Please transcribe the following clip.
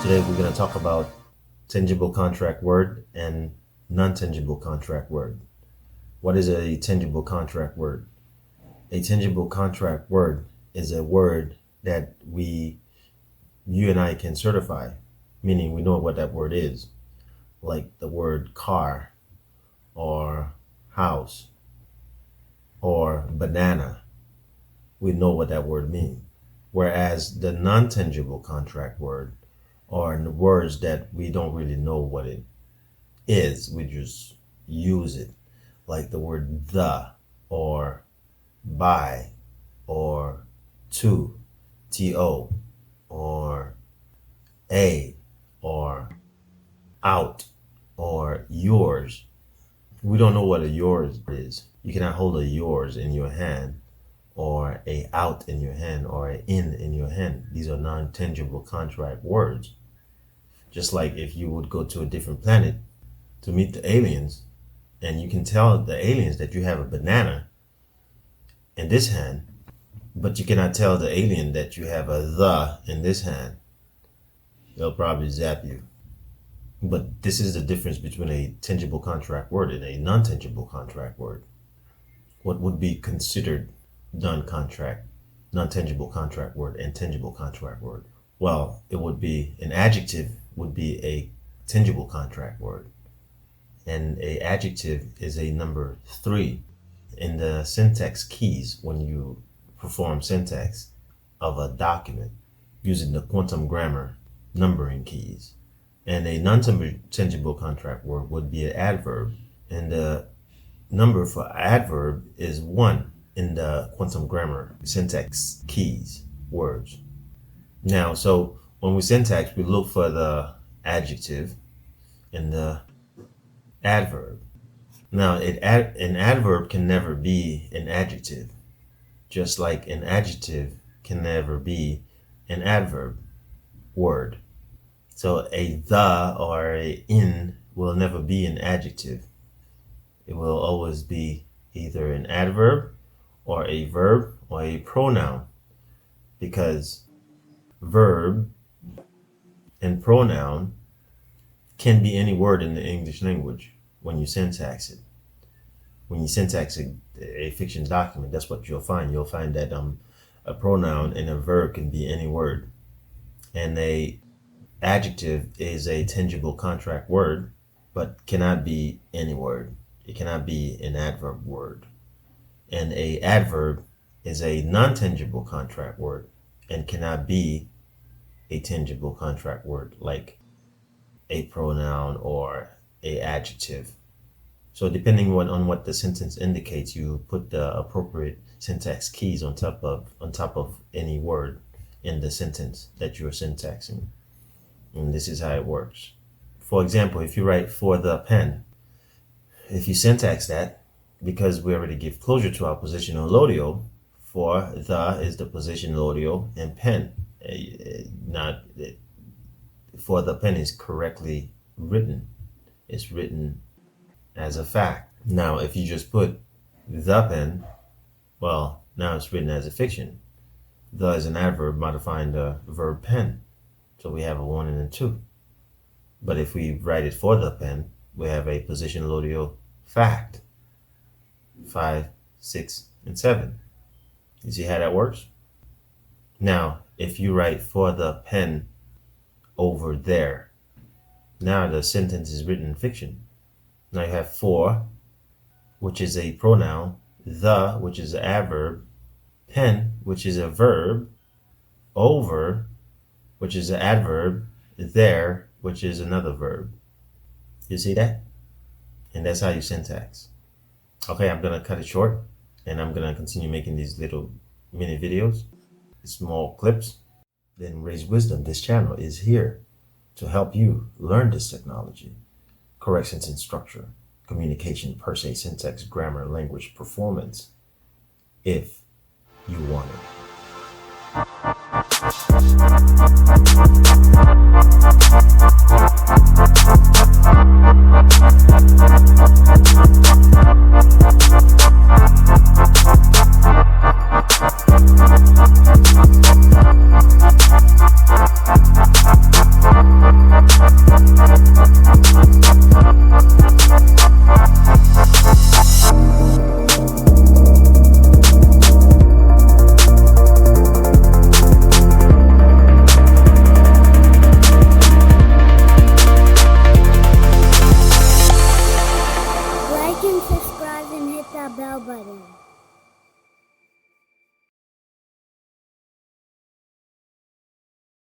Today we're going to talk about tangible contract word and non-tangible contract word. What is a tangible contract word? A tangible contract word is a word that you and I can certify, meaning we know what that word is, like the word car or house or banana. We know what that word means. Whereas the non-tangible contract word are words that we don't really know what it is. We just use it, like the word the or by or to, to, or a or out or yours. We don't know what a yours is. You cannot hold a yours in your hand or a out in your hand or a in your hand. These are non-tangible contract words. Just like if you would go to a different planet to meet the aliens, and you can tell the aliens that you have a banana in this hand, but you cannot tell the alien that you have a the in this hand. They'll probably zap you. But this is the difference between a tangible contract word and a non-tangible contract word. What would be considered non-tangible contract word and tangible contract word? Well, it would be an adjective would be a tangible contract word. And a adjective is a number 3 in the syntax keys when you perform syntax of a document using the quantum grammar numbering keys. And a non-tangible contract word would be an adverb. And the number for adverb is 1 in the quantum grammar syntax keys words. Now, so when we syntax, we look for the adjective and the adverb. Now, an adverb can never be an adjective, just like an adjective can never be an adverb word. So a the or a in will never be an adjective. It will always be either an adverb or a verb or a pronoun, because verb and pronoun can be any word in the English language when you syntax it. When you syntax a fiction document, that's what you'll find. You'll find that a pronoun and a verb can be any word. And a adjective is a tangible contract word, but cannot be any word. It cannot be an adverb word. And a adverb is a non-tangible contract word and cannot be a tangible contract word like a pronoun or a adjective. So depending on what the sentence indicates, you put the appropriate syntax keys on top of any word in the sentence that you're syntaxing. And this is how it works. For example, if you write for the pen, if you syntax that, because we already give closure to our positional lodio, for the is the position lodio and pen. For the pen is correctly written. It's written as a fact. Now, if you just put the pen, well, now it's written as a fiction. The is an adverb modifying the verb pen. So we have a 1 and a 2. But if we write it for the pen, we have a position lodio fact. 5, 6, and 7. You see how that works? Now, if you write for the pen over there, now the sentence is written in fiction. Now you have for, which is a pronoun, the, which is an adverb, pen, which is a verb, over, which is an adverb, there, which is another verb. You see that? And that's how you syntax. Okay, I'm going to cut it short, and I'm going to continue making these little mini videos, small clips. Then Raise Wisdom, this channel is here to help you learn this technology. Correct sentence structure, communication, per se, syntax, grammar, language, performance, if you want it.